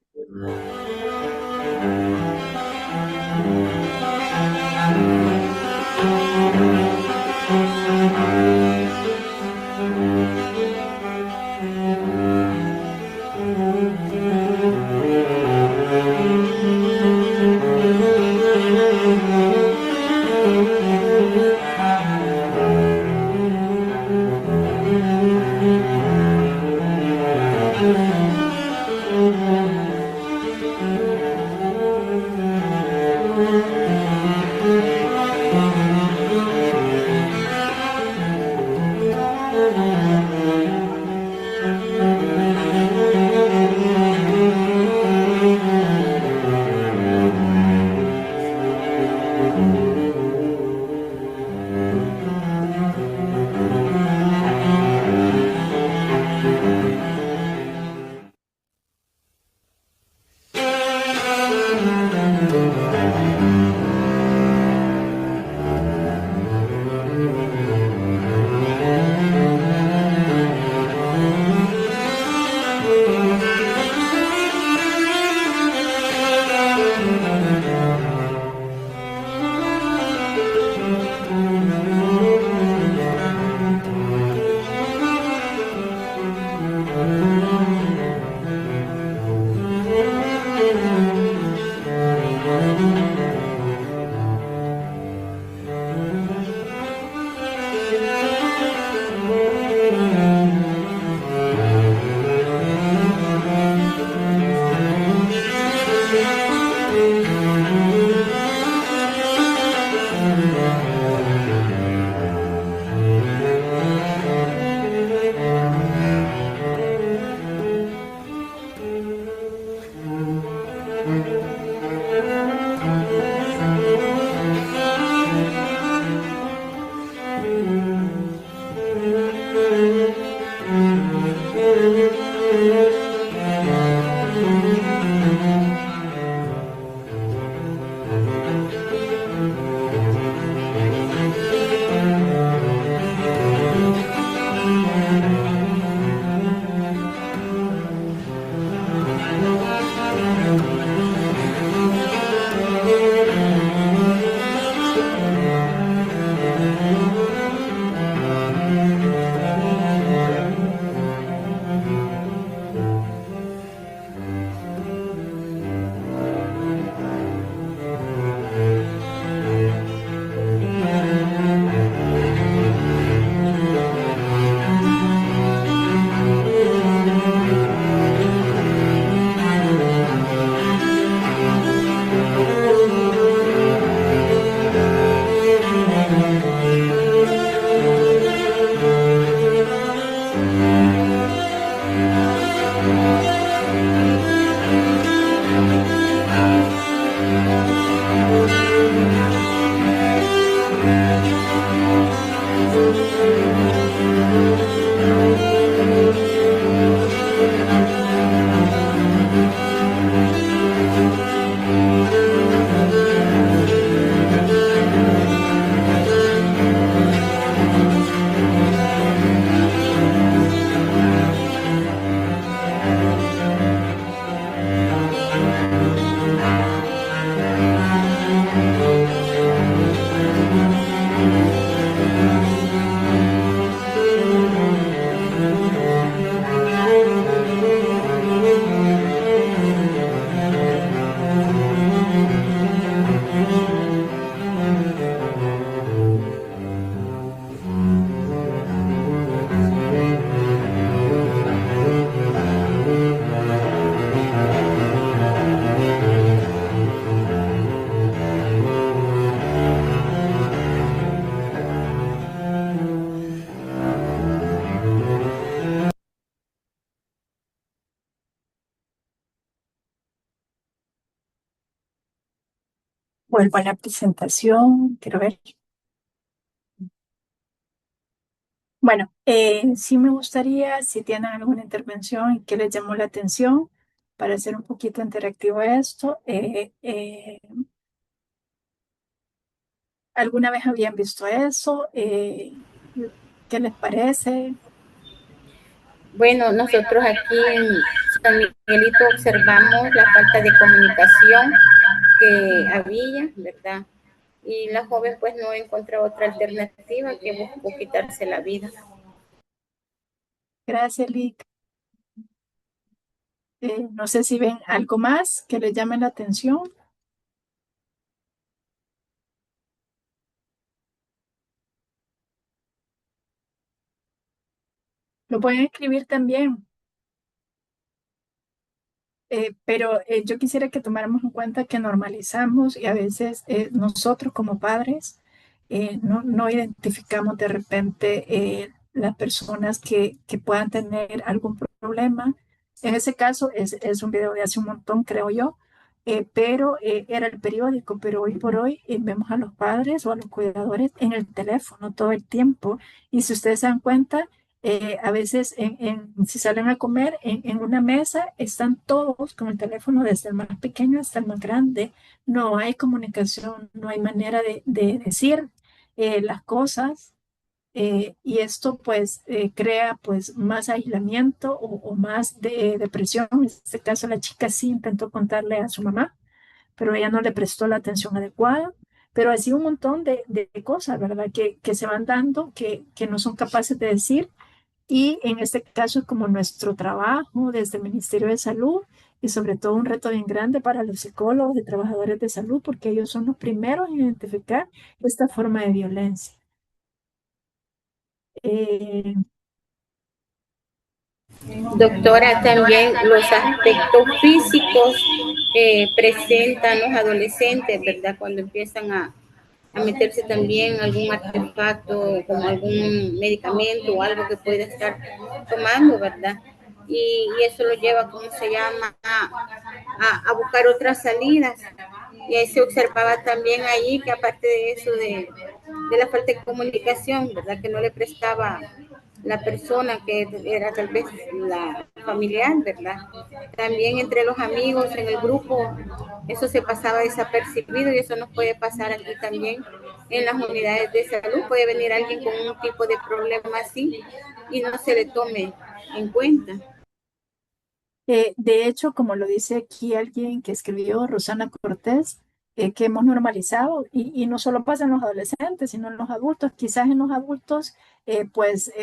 Vuelvo a la presentación, quiero ver. Bueno, sí me gustaría, si tienen alguna intervención que les llamó la atención, para hacer un poquito interactivo esto. ¿Alguna vez habían visto eso? ¿Qué les parece? Bueno, nosotros aquí en San Miguelito observamos la falta de comunicación que había, ¿verdad? Y la joven pues no encontró otra alternativa que buscó quitarse la vida. Gracias, Lick. No sé si ven algo más que les llame la atención. Lo pueden escribir también. Pero yo quisiera que tomáramos en cuenta que normalizamos y a veces nosotros como padres no identificamos de repente las personas que puedan tener algún problema. En ese caso es un video de hace un montón, creo yo, pero era el periódico, pero hoy por hoy vemos a los padres o a los cuidadores en el teléfono todo el tiempo. Y si ustedes se dan cuenta, a veces si salen a comer en una mesa, están todos con el teléfono desde el más pequeño hasta el más grande. No hay comunicación, no hay manera de decir las cosas. Y esto pues crea pues más aislamiento o más de depresión. En este caso la chica sí intentó contarle a su mamá, pero ella no le prestó la atención adecuada. Pero así un montón de cosas, ¿verdad? Que se van dando, que no son capaces de decir y en este caso, como nuestro trabajo desde el Ministerio de Salud y sobre todo un reto bien grande para los psicólogos y trabajadores de salud, porque ellos son los primeros en identificar esta forma de violencia. Eh, Doctora, también los aspectos físicos presentan los adolescentes, ¿verdad? Cuando empiezan a meterse también algún artefacto, como algún medicamento o algo que pueda estar tomando, ¿verdad? Y eso lo lleva, ¿cómo se llama?, a buscar otras salidas. Y ahí se observaba también ahí que aparte de eso, de la falta de comunicación, ¿verdad? Que no le prestaba la persona que era tal vez la familiar, ¿verdad? También entre los amigos en el grupo, eso se pasaba desapercibido y eso nos puede pasar aquí también en las unidades de salud. Puede venir alguien con un tipo de problema así y no se le tome en cuenta. De hecho, como lo dice aquí alguien que escribió, Rosana Cortés, que hemos normalizado, y no solo pasa en los adolescentes, sino en los adultos. Quizás en los adultos, pues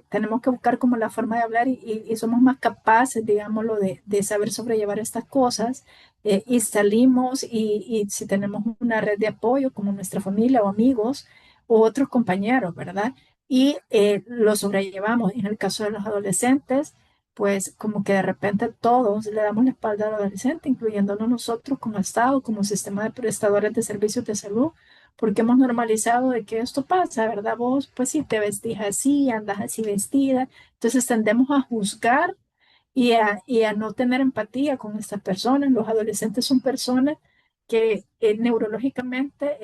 tenemos que buscar como la forma de hablar y somos más capaces, digámoslo, de saber sobrellevar estas cosas y salimos y si tenemos una red de apoyo como nuestra familia o amigos o otros compañeros, ¿verdad? Y lo sobrellevamos. En el caso de los adolescentes, pues como que de repente todos le damos la espalda al adolescente, incluyéndonos nosotros como Estado, como sistema de prestadores de servicios de salud, porque hemos normalizado de que esto pasa, ¿verdad? Vos, pues si te vestís así, andas así vestida, entonces tendemos a juzgar y a no tener empatía con estas personas. Los adolescentes son personas que neurológicamente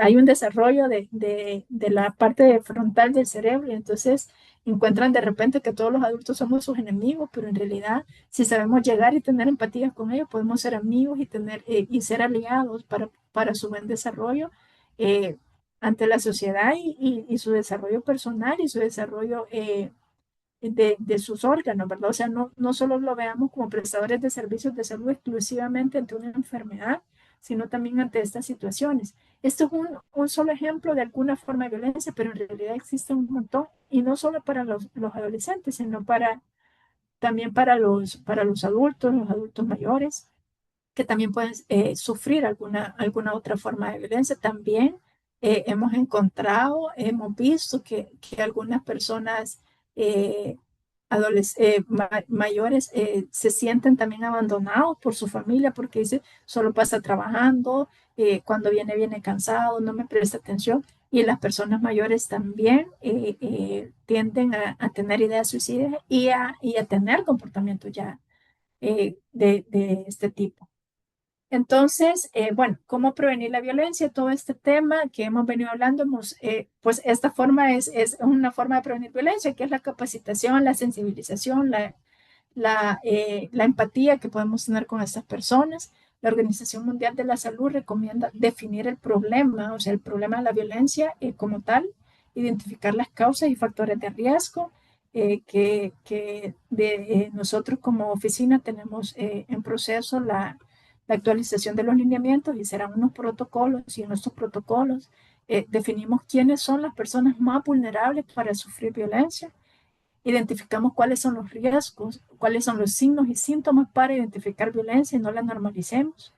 hay un desarrollo de la parte frontal del cerebro y entonces encuentran de repente que todos los adultos somos sus enemigos, pero en realidad si sabemos llegar y tener empatía con ellos, podemos ser amigos y ser aliados para su buen desarrollo eh, ante la sociedad y su desarrollo personal y su desarrollo de sus órganos, ¿verdad? O sea, no solo lo veamos como prestadores de servicios de salud exclusivamente ante una enfermedad, sino también ante estas situaciones. Esto es un solo ejemplo de alguna forma de violencia, pero en realidad existe un montón, y no solo para los adolescentes, sino también para los adultos mayores que también pueden sufrir alguna otra forma de violencia. También hemos visto que algunas personas eh, mayores se sienten también abandonados por su familia porque dice, solo pasa trabajando, cuando viene cansado, no me presta atención. Y las personas mayores también tienden a tener ideas suicidas y a tener comportamientos ya de este tipo. Entonces, bueno, ¿cómo prevenir la violencia? Todo este tema que hemos venido hablando, pues esta forma es una forma de prevenir violencia, que es la capacitación, la sensibilización, la empatía que podemos tener con estas personas. La Organización Mundial de la Salud recomienda definir el problema, o sea, el problema de la violencia como tal, identificar las causas y factores de riesgo nosotros como oficina tenemos en proceso la actualización de los lineamientos y serán unos protocolos y en nuestros protocolos definimos quiénes son las personas más vulnerables para sufrir violencia. Identificamos cuáles son los riesgos, cuáles son los signos y síntomas para identificar violencia y no la normalicemos.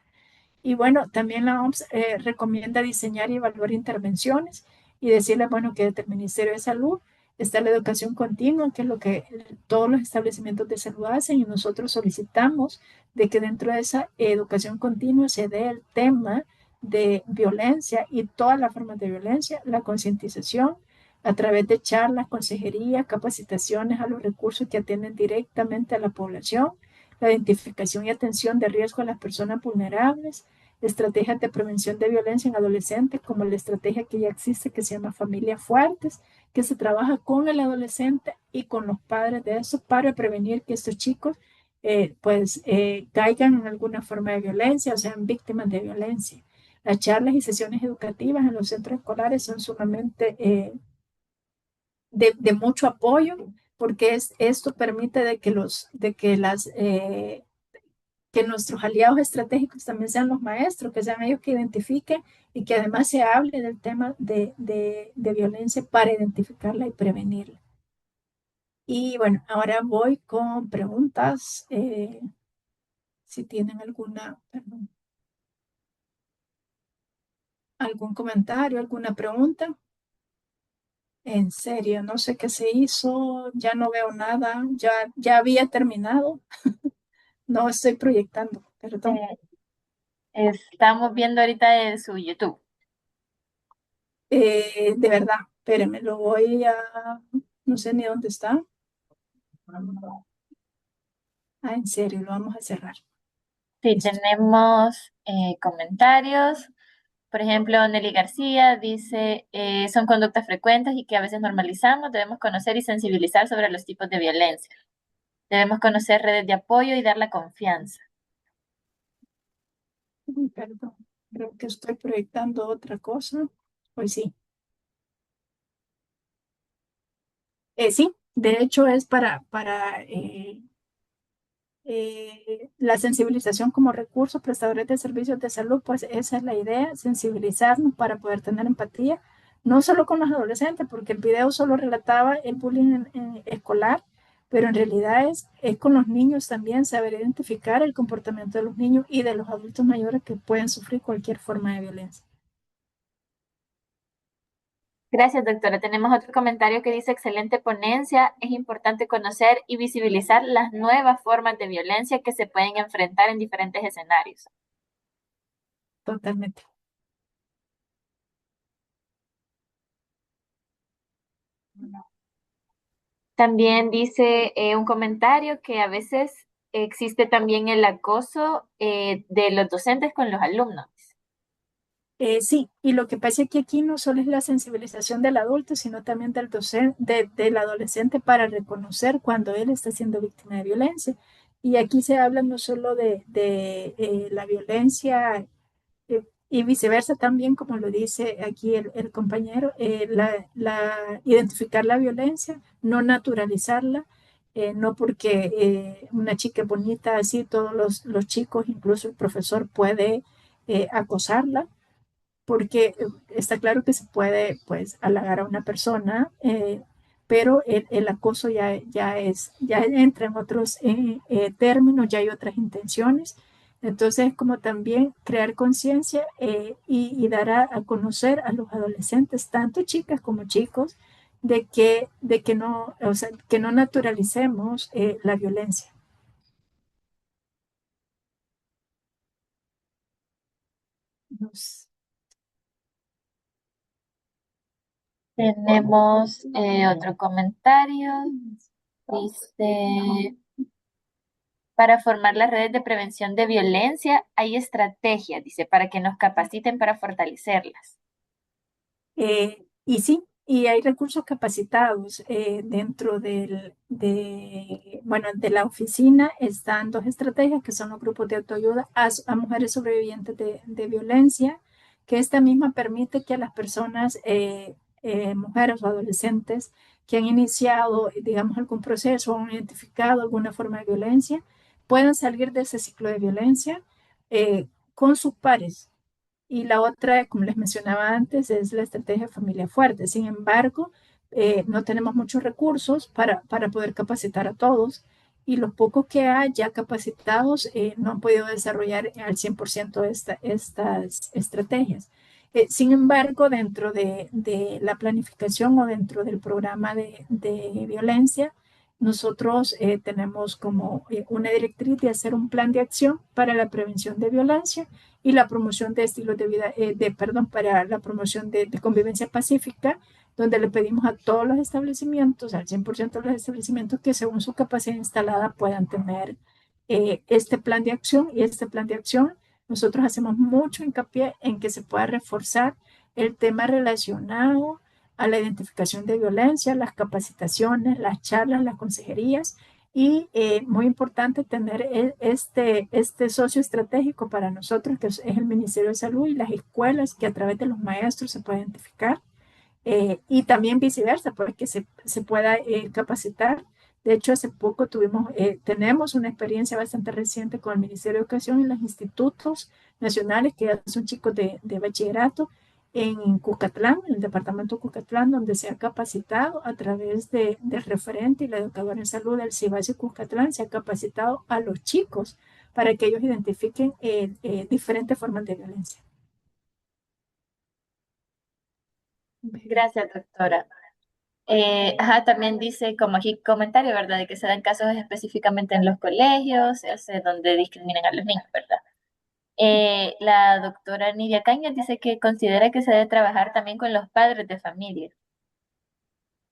Y bueno, también la OMS recomienda diseñar y evaluar intervenciones y decirle, bueno, que desde el Ministerio de Salud está la educación continua, que es lo que todos los establecimientos de salud hacen y nosotros solicitamos de que dentro de esa educación continua se dé el tema de violencia y todas las formas de violencia, la concientización a través de charlas, consejería, capacitaciones a los recursos que atienden directamente a la población, la identificación y atención de riesgo a las personas vulnerables, estrategias de prevención de violencia en adolescentes, como la estrategia que ya existe que se llama Familias Fuertes, que se trabaja con el adolescente y con los padres de eso para prevenir que estos chicos caigan en alguna forma de violencia o sean víctimas de violencia. Las charlas y sesiones educativas en los centros escolares son sumamente de mucho apoyo porque esto permite que nuestros aliados estratégicos también sean los maestros, que sean ellos que identifiquen y que además se hable del tema de violencia para identificarla y prevenirla. Y bueno, ahora voy con preguntas, si tienen perdón, algún comentario, alguna pregunta. En serio, no sé qué se hizo, ya no veo nada, ya había terminado, no estoy proyectando, perdón. Eh, Estamos viendo ahorita de su YouTube. De verdad, espérenme, no sé ni dónde está. Ah, en serio, lo vamos a cerrar. Sí, Listo. tenemos comentarios. Por ejemplo, Nelly García dice, son conductas frecuentes y que a veces normalizamos. Debemos conocer y sensibilizar sobre los tipos de violencia. Debemos conocer redes de apoyo y dar la confianza. Perdón, creo que estoy proyectando otra cosa. Pues sí. Sí, de hecho es para la sensibilización como recurso, prestadores de servicios de salud, pues esa es la idea, sensibilizarnos para poder tener empatía, no solo con los adolescentes, porque el video solo relataba el bullying escolar, pero en realidad es con los niños también, saber identificar el comportamiento de los niños y de los adultos mayores que pueden sufrir cualquier forma de violencia. Gracias, doctora. Tenemos otro comentario que dice, excelente ponencia. Es importante conocer y visibilizar las nuevas formas de violencia que se pueden enfrentar en diferentes escenarios. Totalmente. También dice un comentario que a veces existe también el acoso de los docentes con los alumnos. Sí, y lo que pasa es que aquí no solo es la sensibilización del adulto, sino también del del adolescente para reconocer cuando él está siendo víctima de violencia. Y aquí se habla no solo de la violencia y viceversa también, como lo dice aquí el compañero, identificar la violencia, no naturalizarla, no porque una chica es bonita, así todos los chicos, incluso el profesor puede acosarla porque está claro que se puede, pues, halagar a una persona, pero el acoso ya entra en otros términos, ya hay otras intenciones. Entonces, como también crear conciencia y dar a conocer a los adolescentes, tanto chicas como chicos, de que no, o sea, que no naturalicemos la violencia. Nos- Tenemos otro comentario. Dice, Para formar las redes de prevención de violencia hay estrategias, dice, para que nos capaciten para fortalecerlas. Y sí, y hay recursos capacitados dentro bueno, de la oficina. Están dos estrategias que son los grupos de autoayuda a mujeres sobrevivientes de violencia, que esta misma permite que a las personas, mujeres o adolescentes que han iniciado, digamos, algún proceso o han identificado alguna forma de violencia, puedan salir de ese ciclo de violencia con sus pares. Y la otra, como les mencionaba antes, es la estrategia familia fuerte. Sin embargo, no tenemos muchos recursos para poder capacitar a todos y los pocos que hay ya capacitados no han podido desarrollar al 100% estas estrategias. Sin embargo, dentro de la planificación o dentro del programa de violencia, nosotros tenemos como una directriz de hacer un plan de acción para la prevención de violencia y la promoción de estilos de vida, perdón, para la promoción de convivencia pacífica, donde le pedimos a todos los establecimientos, al 100% de los establecimientos, que según su capacidad instalada puedan tener este plan de acción. Y este plan de acción, nosotros hacemos mucho hincapié en que se pueda reforzar el tema relacionado a la identificación de violencia, las capacitaciones, las charlas, las consejerías y muy importante tener este socio estratégico para nosotros, que es el Ministerio de Salud y las escuelas, que a través de los maestros se puede identificar y también viceversa, para que se pueda capacitar. De hecho, hace poco tenemos una experiencia bastante reciente con el Ministerio de Educación y los institutos nacionales, que son chicos de bachillerato en Cuscatlán, en el departamento de Cuscatlán, donde se ha capacitado a través del referente y la educadora en salud del CIBASI Cuscatlán, se ha capacitado a los chicos para que ellos identifiquen diferentes formas de violencia. Gracias, doctora. También dice como aquí comentario, ¿verdad? De que se dan casos específicamente en los colegios, donde discriminan a los niños, ¿verdad? La doctora Nidia Cañas dice que considera que se debe trabajar también con los padres de familia.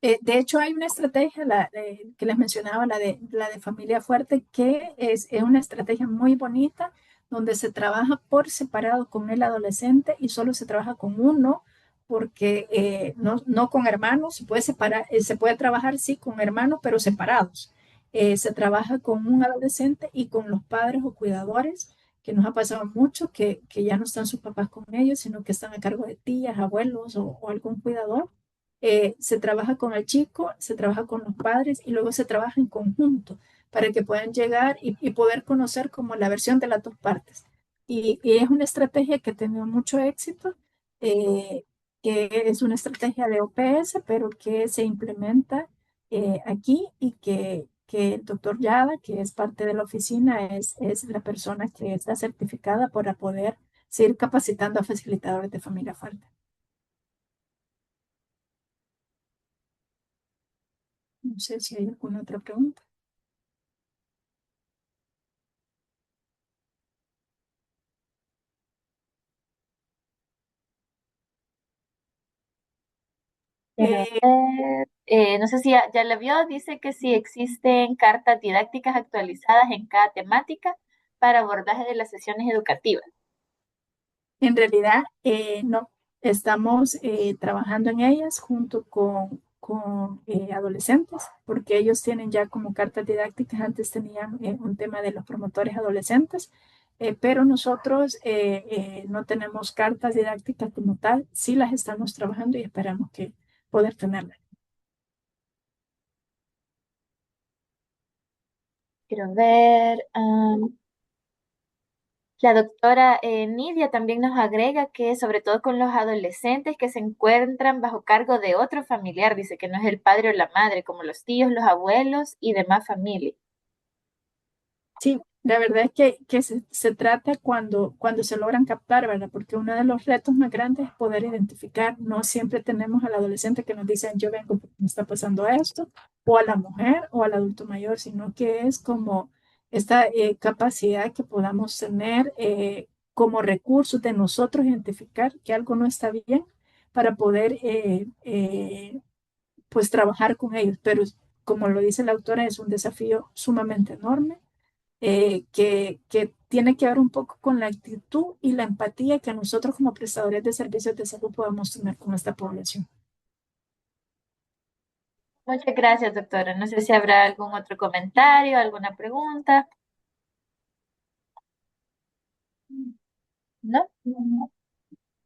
De hecho, hay una estrategia que les mencionaba, la de familia fuerte, que es una estrategia muy bonita, donde se trabaja por separado con el adolescente y solo se trabaja con uno, porque no con hermanos, se puede separar, se puede trabajar sí con hermanos, pero separados. Se trabaja con un adolescente y con los padres o cuidadores, que nos ha pasado mucho, que ya no están sus papás con ellos, sino que están a cargo de tías, abuelos o algún cuidador. Se trabaja con el chico, se trabaja con los padres y luego se trabaja en conjunto para que puedan llegar y poder conocer como la versión de las dos partes. Y es una estrategia que ha tenido mucho éxito, eh, que es una estrategia de OPS, pero que se implementa aquí y que el doctor Yada, que es parte de la oficina, es la persona que está certificada para poder seguir capacitando a facilitadores de familia fuerte. No sé si hay alguna otra pregunta. Pero, Eh, no sé si ya la vio, dice que si existen cartas didácticas actualizadas en cada temática para abordaje de las sesiones educativas. en realidad, no. Estamos trabajando en ellas junto con adolescentes, porque ellos tienen ya como cartas didácticas. Antes tenían un tema de los promotores adolescentes, pero nosotros no tenemos cartas didácticas como tal. Sí las estamos trabajando y esperamos que poder tenerlas. Quiero ver. La doctora Nidia también nos agrega que sobre todo con los adolescentes que se encuentran bajo cargo de otro familiar, dice que no es el padre o la madre, como los tíos, los abuelos y demás familia. Sí, la verdad es que se trata cuando se logran captar, ¿verdad? Porque uno de los retos más grandes es poder identificar. No siempre tenemos al adolescente que nos dice, yo vengo porque me está pasando esto, o a la mujer o al adulto mayor, sino que es como esta capacidad que podamos tener como recursos de nosotros identificar que algo no está bien para poder pues trabajar con ellos. Pero como lo dice la autora, es un desafío sumamente enorme que tiene que ver un poco con la actitud y la empatía que nosotros como prestadores de servicios de salud podemos tener con esta población. Muchas gracias, doctora. No sé si habrá algún otro comentario, alguna pregunta. ¿No?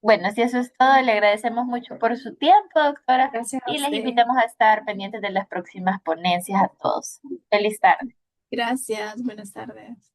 Bueno, si eso es todo, le agradecemos mucho por su tiempo, doctora, Gracias a y les usted. invitamos a estar pendientes de las próximas ponencias a todos. Feliz tarde. Gracias. Buenas tardes.